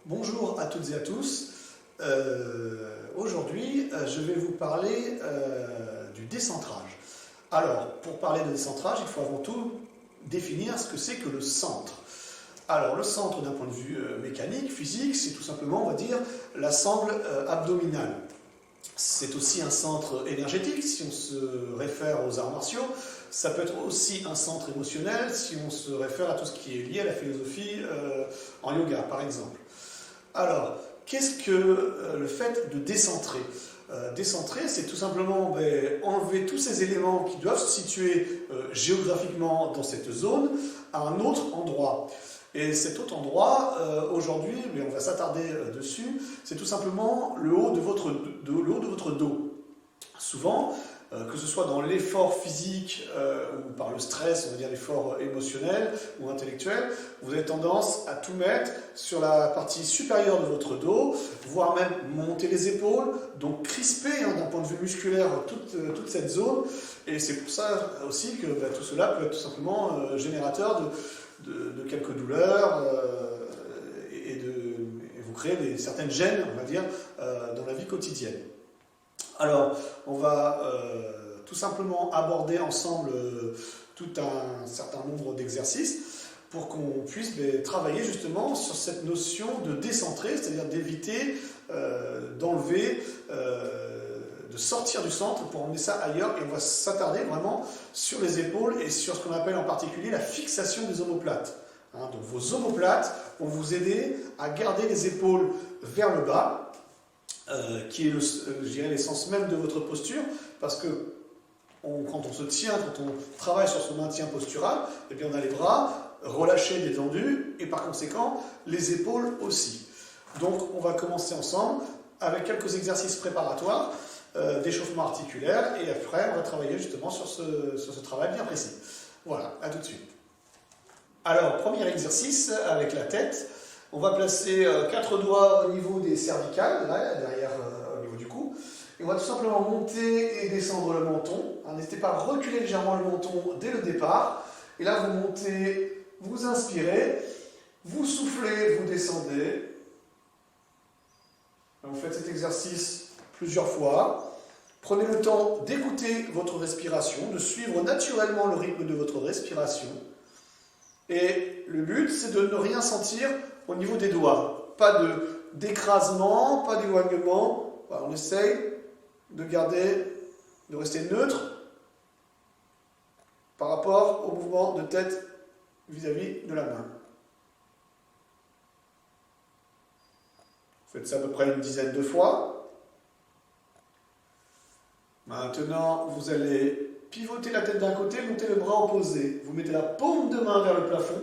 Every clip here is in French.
Bonjour à toutes et à tous. Aujourd'hui, je vais vous parler du décentrage. Alors, pour parler de décentrage, il faut avant tout définir ce que c'est que le centre. Alors, le centre, d'un point de vue mécanique, physique, c'est tout simplement, on va dire, la sangle abdominale. C'est aussi un centre énergétique, si on se réfère aux arts martiaux. Ça peut être aussi un centre émotionnel, si on se réfère à tout ce qui est lié à la philosophie en yoga, par exemple. Alors, qu'est-ce que le fait de décentrer? Décentrer, c'est tout simplement enlever tous ces éléments qui doivent se situer géographiquement dans cette zone à un autre endroit. Et cet autre endroit, aujourd'hui, mais on va s'attarder dessus, c'est tout simplement le haut de votre dos. Souvent, que ce soit dans l'effort physique ou par le stress, on va dire l'effort émotionnel ou intellectuel, vous avez tendance à tout mettre sur la partie supérieure de votre dos, voire même monter les épaules, donc crisper d'un point de vue musculaire toute cette zone. Et c'est pour ça aussi que tout cela peut être tout simplement générateur de quelques douleurs et vous créez certaines gênes, on va dire, dans la vie quotidienne. Alors, on va tout simplement aborder ensemble tout un certain nombre d'exercices pour qu'on puisse travailler justement sur cette notion de décentrer, c'est-à-dire d'éviter, d'enlever, de sortir du centre pour emmener ça ailleurs. Et on va s'attarder vraiment sur les épaules et sur ce qu'on appelle en particulier la fixation des omoplates. Donc vos omoplates vont vous aider à garder les épaules vers le bas, qui est l'essence même de votre posture, parce que quand on se tient, quand on travaille sur son maintien postural, eh bien on a les bras relâchés, détendus, et par conséquent les épaules aussi. Donc on va commencer ensemble avec quelques exercices préparatoires d'échauffement articulaire, et après on va travailler justement sur ce travail bien précis. Voilà, à tout de suite. Alors, premier exercice avec la tête. On va placer 4 doigts au niveau des cervicales, là, derrière au niveau du cou. Et on va tout simplement monter et descendre le menton. N'hésitez pas à reculer légèrement le menton dès le départ. Et là, vous montez, vous inspirez, vous soufflez, vous descendez. Vous faites cet exercice plusieurs fois. Prenez le temps d'écouter votre respiration, de suivre naturellement le rythme de votre respiration. Et le but, c'est de ne rien sentir au niveau des doigts. Pas d'écrasement, pas d'éloignement. Voilà, on essaye de rester neutre par rapport au mouvement de tête vis-à-vis de la main. Vous faites ça à peu près une dizaine de fois. Maintenant, vous allez pivoter la tête d'un côté, monter le bras opposé. Vous mettez la paume de main vers le plafond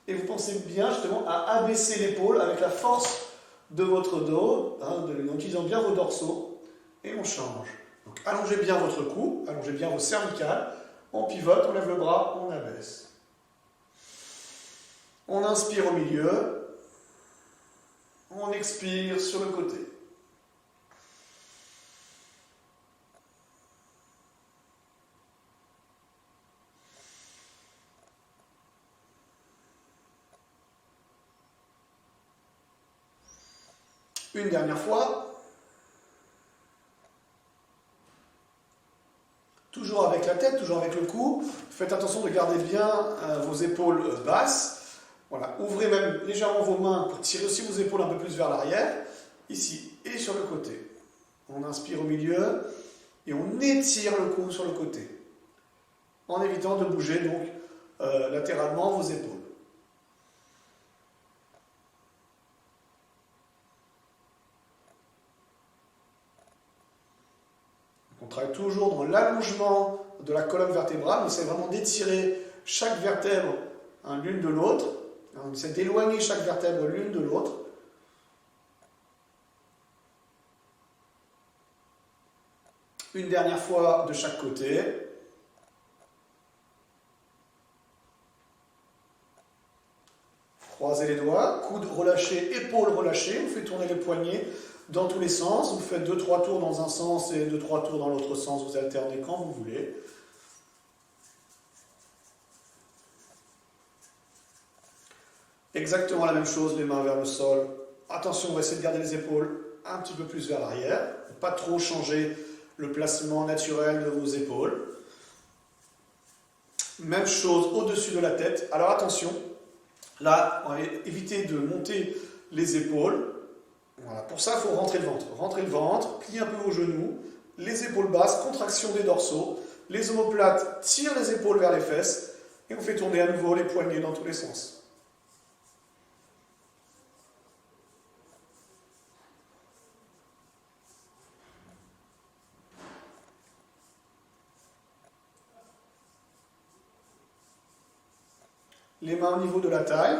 et vous pensez bien justement à abaisser l'épaule avec la force de votre dos, en utilisant bien vos dorsaux, et on change. Donc allongez bien votre cou, allongez bien vos cervicales, on pivote, on lève le bras, on abaisse. On inspire au milieu, on expire sur le côté. Une dernière fois. Toujours avec la tête, toujours avec le cou. Faites attention de garder bien vos épaules basses. Voilà. Ouvrez même légèrement vos mains pour tirer aussi vos épaules un peu plus vers l'arrière. Ici et sur le côté. On inspire au milieu et on étire le cou sur le côté. En évitant de bouger donc latéralement vos épaules. On travaille toujours dans l'allongement de la colonne vertébrale. On essaie vraiment d'étirer chaque vertèbre l'une de l'autre. On essaie d'éloigner chaque vertèbre l'une de l'autre. Une dernière fois de chaque côté. Croisez les doigts, coudes relâchés, épaules relâchées. On fait tourner les poignets dans tous les sens. Vous faites 2-3 tours dans un sens et 2-3 tours dans l'autre sens. Vous alternez quand vous voulez. Exactement la même chose, les mains vers le sol, attention, on va essayer de garder les épaules un petit peu plus vers l'arrière. Pas trop changer le placement naturel de vos épaules. Même chose au-dessus de la tête. Alors attention, là, on va éviter de monter les épaules. Voilà. Pour ça, il faut rentrer le ventre. Rentrez le ventre, pliez un peu vos genoux, les épaules basses, contraction des dorsaux. Les omoplates tirent les épaules vers les fesses et on fait tourner à nouveau les poignets dans tous les sens. Les mains au niveau de la taille,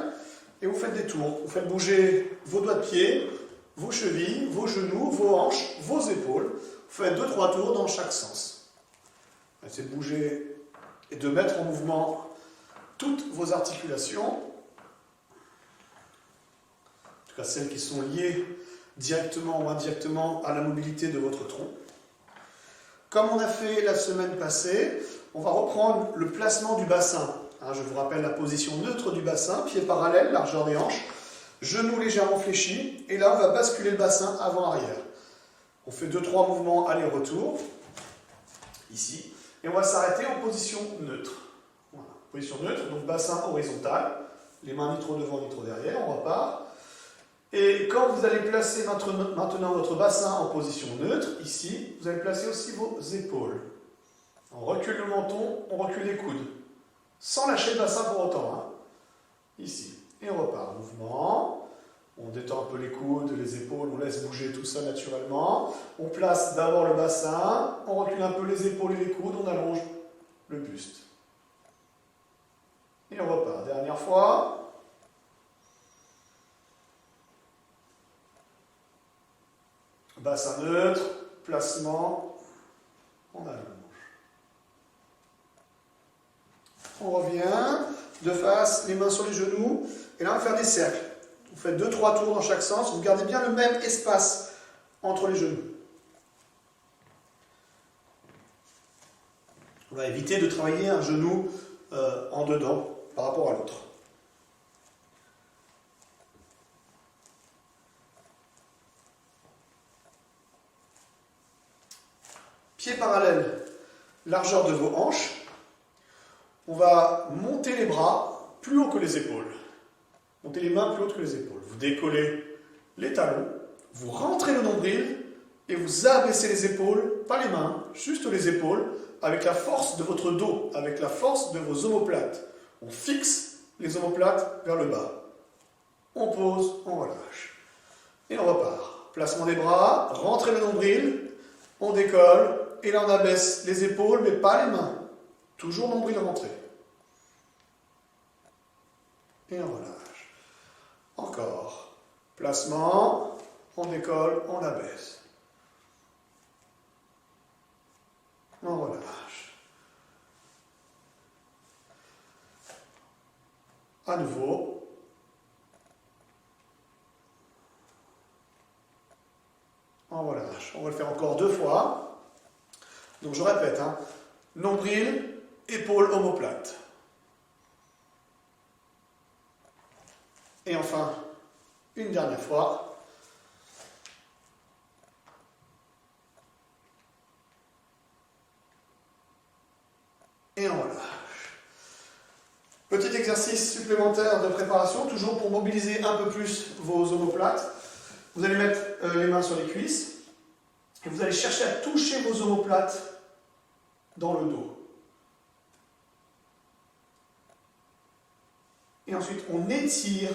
et vous faites des tours. Vous faites bouger vos doigts de pied, vos chevilles, vos genoux, vos hanches, vos épaules. Vous faites 2-3 tours dans chaque sens. Essayez de bouger et de mettre en mouvement toutes vos articulations, en tout cas celles qui sont liées directement ou indirectement à la mobilité de votre tronc. Comme on a fait la semaine passée, on va reprendre le placement du bassin. Je vous rappelle la position neutre du bassin, pieds parallèles, largeur des hanches, genoux légèrement fléchis, et là on va basculer le bassin avant-arrière. On fait 2-3 mouvements aller-retour, ici, et on va s'arrêter en position neutre. Voilà. Position neutre, donc bassin horizontal, les mains ni trop devant ni trop derrière, on repart. Et quand vous allez placer maintenant votre bassin en position neutre, ici, vous allez placer aussi vos épaules. On recule le menton, on recule les coudes. Sans lâcher le bassin pour autant. Ici. Et on repart. Mouvement. On détend un peu les coudes, les épaules, on laisse bouger tout ça naturellement. On place d'abord le bassin, on recule un peu les épaules et les coudes, on allonge le buste. Et on repart. Dernière fois. Bassin neutre, placement, on allonge. On revient, de face, les mains sur les genoux, et là on va faire des cercles. Vous faites 2-3 tours dans chaque sens, vous gardez bien le même espace entre les genoux. On va éviter de travailler un genou en dedans par rapport à l'autre. Pieds parallèles, largeur de vos hanches. On va monter les bras plus haut que les épaules. Montez les mains plus haut que les épaules. Vous décollez les talons, vous rentrez le nombril et vous abaissez les épaules, pas les mains, juste les épaules, avec la force de votre dos, avec la force de vos omoplates. On fixe les omoplates vers le bas. On pose, on relâche. Et on repart. Placement des bras, rentrez le nombril, on décolle, et là on abaisse les épaules, mais pas les mains. Toujours nombril rentré. Et on relâche. Encore. Placement, on décolle, on abaisse. On relâche. À nouveau. On relâche. On va le faire encore 2 fois. Donc je répète, nombril, épaule, omoplate. Et enfin, une dernière fois. Et on relâche. Petit exercice supplémentaire de préparation, toujours pour mobiliser un peu plus vos omoplates. Vous allez mettre les mains sur les cuisses et vous allez chercher à toucher vos omoplates dans le dos. Et ensuite, on étire,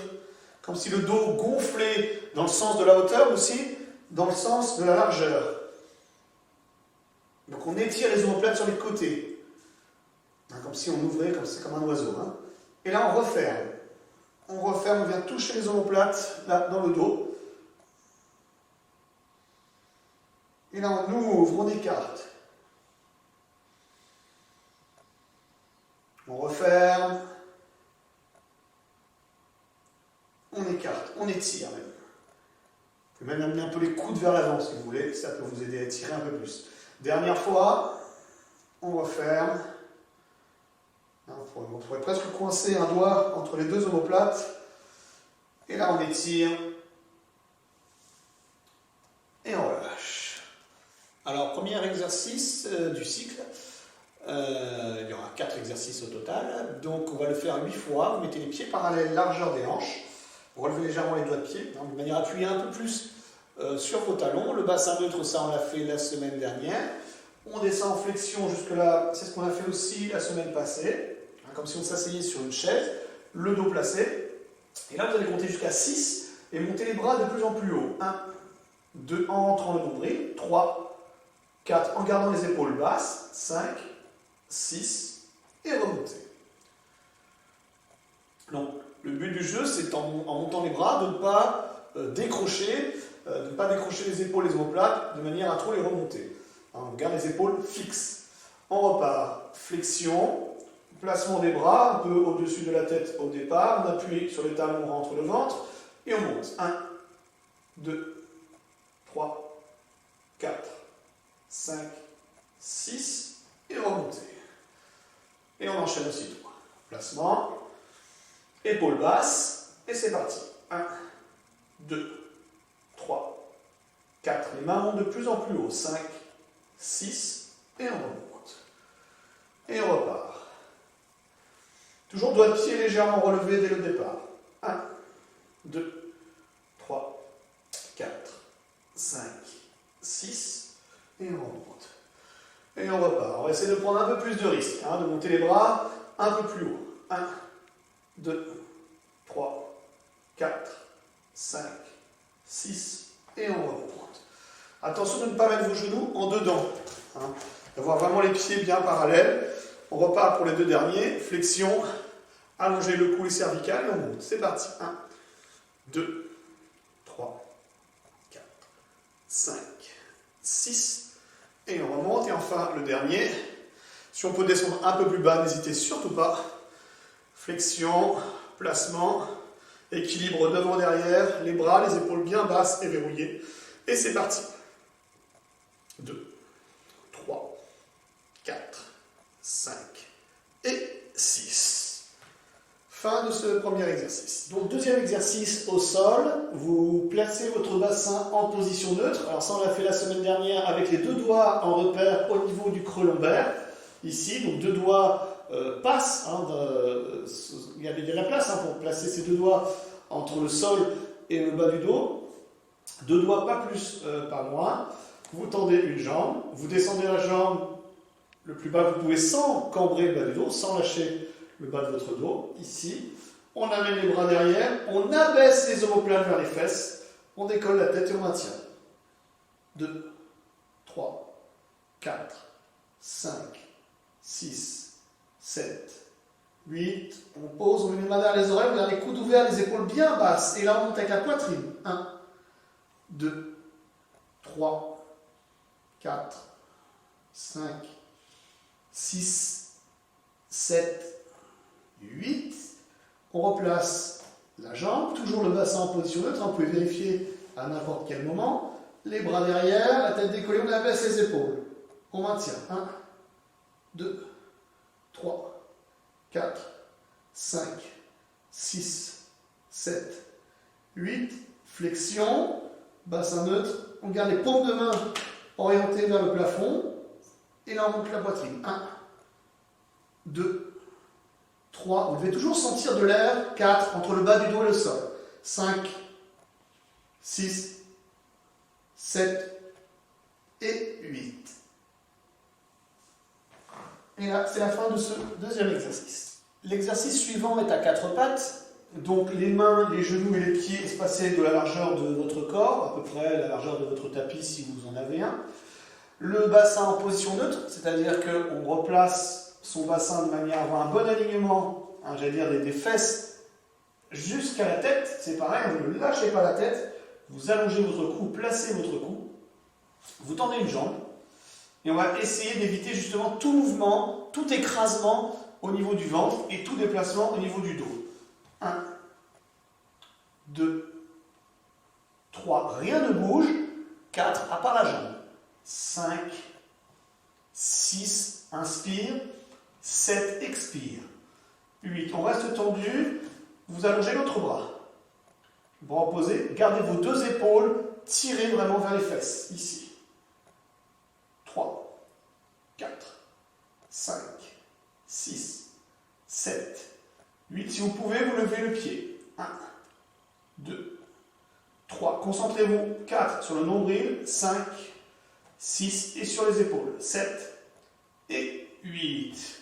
comme si le dos gonflait dans le sens de la hauteur, mais aussi dans le sens de la largeur. Donc on étire les omoplates sur les côtés, comme si on ouvrait, comme un oiseau. Et là, on referme. On vient toucher les omoplates là, dans le dos. Et là, on ouvre, on écarte. On referme. On écarte, on étire même. Vous pouvez même amener un peu les coudes vers l'avant si vous voulez, ça peut vous aider à étirer un peu plus. Dernière fois, on referme. On pourrait presque coincer un doigt entre les deux omoplates. Et là on étire exercice du cycle. Il y aura 4 exercices au total. Donc on va le faire 8 fois. Vous mettez les pieds parallèles, largeur des hanches. Vous relevez légèrement les doigts de pied, de manière à appuyer un peu plus sur vos talons. Le bassin neutre, ça on l'a fait la semaine dernière. On descend en flexion jusque-là, c'est ce qu'on a fait aussi la semaine passée. Comme si on s'asseyait sur une chaise, le dos placé. Et là vous allez compter jusqu'à 6 et monter les bras de plus en plus haut. 1, 2, en rentrant le nombril. 3, 4, en gardant les épaules basses. 5, 6 et remonter. Donc, le but du jeu, c'est en montant les bras, de ne pas décrocher, les épaules, les omoplates, de manière à trop les remonter. On garde les épaules fixes. On repart. Flexion, placement des bras, un peu au-dessus de la tête au départ. On appuie sur les talons, on rentre le ventre et on monte. 1, 2, 3, 4, 5, 6 et remonter. Et on enchaîne aussi. Placement. Épaules basses, et c'est parti. 1, 2, 3, 4. Les mains montent de plus en plus haut. 5, 6, et on remonte. Et on repart. Toujours doigts de pied légèrement relevés dès le départ. 1, 2, 3, 4, 5, 6, et on remonte. Et on repart. On va essayer de prendre un peu plus de risque, de monter les bras un peu plus haut. 1, 2, 3, 4, 5, 6, et on remonte. Attention de ne pas mettre vos genoux en dedans, d'avoir vraiment les pieds bien parallèles. On repart pour les 2 derniers, flexion, allongez le cou et cervical et on monte. C'est parti. 1, 2, 3, 4, 5, 6, et on remonte. Et enfin, le dernier, si on peut descendre un peu plus bas, n'hésitez surtout pas. Flexion, placement, équilibre devant-derrière, les bras, les épaules bien basses et verrouillées. Et c'est parti. 2, 3, 4, 5 et 6. Fin de ce premier exercice. Donc deuxième exercice au sol, vous placez votre bassin en position neutre. Alors ça on l'a fait la semaine dernière avec les 2 doigts en repère au niveau du creux lombaire. Ici, donc 2 doigts passent, il y avait de la place pour placer ces 2 doigts entre le sol et le bas du dos. 2 doigts, pas plus, pas moins. Vous tendez une jambe, vous descendez la jambe le plus bas que vous pouvez sans cambrer le bas du dos, sans lâcher le bas de votre dos. Ici, on amène les bras derrière, on abaisse les omoplates vers les fesses, on décolle la tête et on maintient. 2, 3, 4, 5, 6, 7, 8, on pose, on met les mains derrière les oreilles, on garde les coudes ouverts, les épaules bien basses, et là on monte avec la poitrine. 1, 2, 3, 4, 5, 6, 7, 8. On replace la jambe, toujours le bassin en position neutre, vous pouvez vérifier à n'importe quel moment. Les bras derrière, la tête décollée, on abaisse les épaules. On maintient. 1, 2, 3, 4, 5, 6, 7, 8. Flexion, bassin neutre. On garde les paumes de main orientées vers le plafond. Et là, on monte la poitrine. 1, 2, 3. Vous devez toujours sentir de l'air. 4, entre le bas du dos et le sol. 5, 6, 7 et 8. Et là, c'est la fin de ce deuxième exercice. L'exercice suivant est à 4 pattes. Donc les mains, les genoux et les pieds espacés de la largeur de votre corps, à peu près la largeur de votre tapis si vous en avez un. Le bassin en position neutre, c'est-à-dire qu'on replace son bassin de manière à avoir un bon alignement, j'allais dire des fesses jusqu'à la tête. C'est pareil, vous ne lâchez pas la tête, vous allongez votre cou, placez votre cou, vous tendez une jambe, et on va essayer d'éviter justement tout mouvement, tout écrasement au niveau du ventre et tout déplacement au niveau du dos. 1, 2, 3, rien ne bouge. 4, à part la jambe. 5, 6, inspire. 7, expire. 8, on reste tendu. Vous allongez l'autre bras. Bras opposé, gardez vos 2 épaules, tirez vraiment vers les fesses, ici. 3, 5, 6, 7, 8. Si vous pouvez, vous levez le pied. 1, 2, 3. Concentrez-vous. 4 sur le nombril. 5, 6 et sur les épaules. 7 et 8.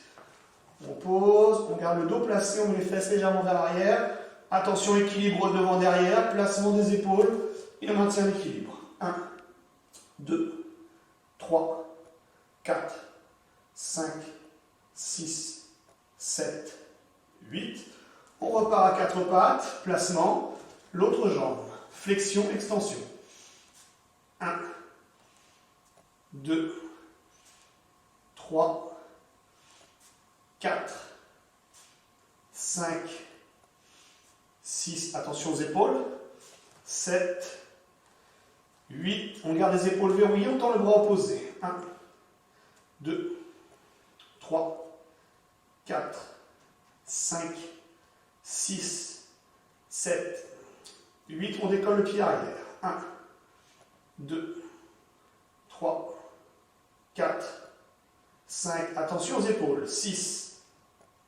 On pose, on garde le dos placé, on met les fesses légèrement vers l'arrière. Attention, équilibre devant-derrière, placement des épaules et on maintient l'équilibre. 1, 2, 3, 4, 5, 6, 7, 8. On repart à quatre pattes, placement, l'autre jambe, flexion, extension. 1, 2, 3, 4, 5, 6, attention aux épaules, 7, 8, on garde les épaules verrouillées, on tend le bras opposé. 1, 2, 3, 4, 5, 6, 7, 8, on décolle le pied arrière. 1, 2, 3, 4, 5, attention aux épaules. 6,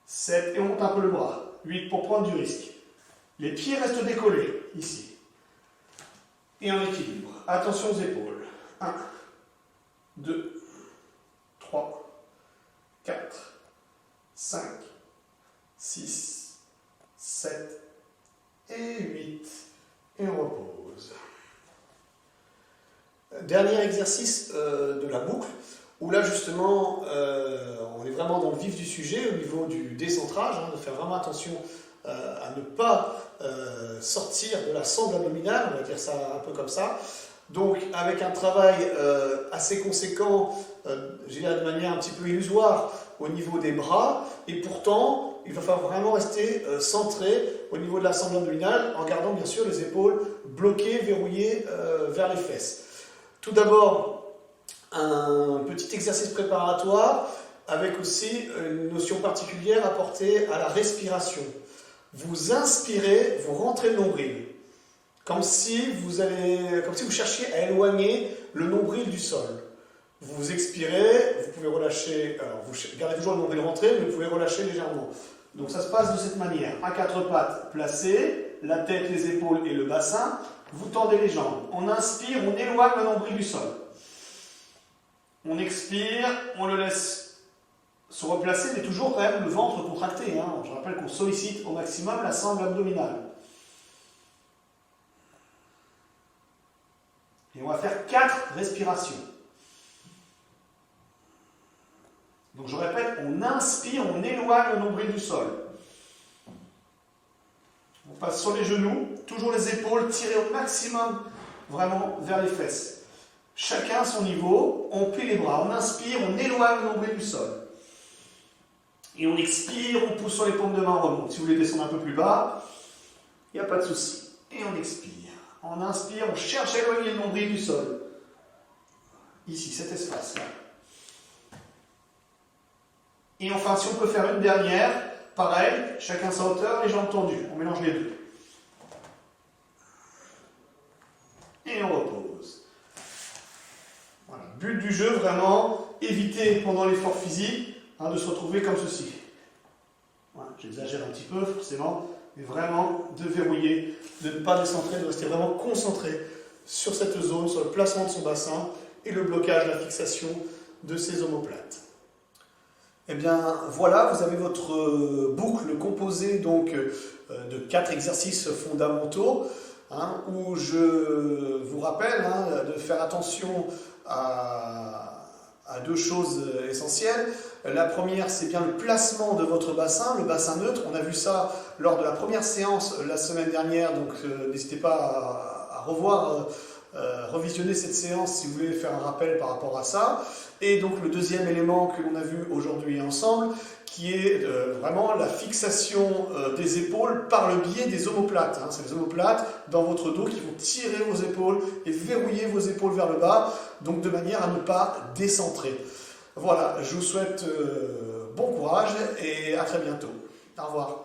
7, et on monte un peu le bras. 8 pour prendre du risque. Les pieds restent décollés, ici. Et en équilibre. Attention aux épaules. 1, 2, 3, 4, 5, 6, 7 et 8. Et on repose. Dernier exercice de la boucle, où là justement on est vraiment dans le vif du sujet au niveau du décentrage, de faire vraiment attention à ne pas sortir de la sangle abdominale, on va dire ça un peu comme ça. Donc avec un travail assez conséquent, je dirais de manière un petit peu illusoire au niveau des bras, et pourtant il va falloir vraiment rester centré au niveau de la sangle abdominale en gardant bien sûr les épaules bloquées, verrouillées vers les fesses. Tout d'abord, un petit exercice préparatoire avec aussi une notion particulière apportée à la respiration. Vous inspirez, vous rentrez le nombril, comme si vous cherchiez à éloigner le nombril du sol. Vous expirez, vous pouvez relâcher, alors vous gardez toujours le nombril rentré, mais vous pouvez relâcher légèrement. Donc ça se passe de cette manière, à quatre pattes placées, la tête, les épaules et le bassin, vous tendez les jambes. On inspire, on éloigne le nombril du sol. On expire, on le laisse se replacer, mais toujours quand même le ventre contracté. Je rappelle qu'on sollicite au maximum la sangle abdominale. Et on va faire 4 respirations. Donc je répète, on inspire, on éloigne le nombril du sol. On passe sur les genoux, toujours les épaules tirées au maximum, vraiment vers les fesses. Chacun à son niveau, on plie les bras, on inspire, on éloigne le nombril du sol. Et on expire, on pousse sur les paumes de main, on remonte. Si vous voulez descendre un peu plus bas, il n'y a pas de souci. Et on expire. On inspire, on cherche à éloigner le nombril du sol. Ici, cet espace-là. Et enfin, si on peut faire une dernière, pareil, chacun sa hauteur, les jambes tendues. On mélange les deux. Et on repose. Voilà. But du jeu, vraiment, éviter pendant l'effort physique de se retrouver comme ceci. Voilà, j'exagère un petit peu, forcément, mais vraiment de verrouiller, de ne pas décentrer, de rester vraiment concentré sur cette zone, sur le placement de son bassin et le blocage, la fixation de ses omoplates. Eh bien voilà, vous avez votre boucle composée donc de 4 exercices fondamentaux, où je vous rappelle de faire attention à 2 choses essentielles. La première, c'est bien le placement de votre bassin, le bassin neutre. On a vu ça lors de la première séance la semaine dernière, donc n'hésitez pas à revoir, revisionner cette séance si vous voulez faire un rappel par rapport à ça. Et donc le deuxième élément que l'on a vu aujourd'hui ensemble, qui est vraiment la fixation des épaules par le biais des omoplates. C'est les omoplates dans votre dos qui vont tirer vos épaules et verrouiller vos épaules vers le bas, donc de manière à ne pas décentrer. Voilà, je vous souhaite bon courage et à très bientôt. Au revoir.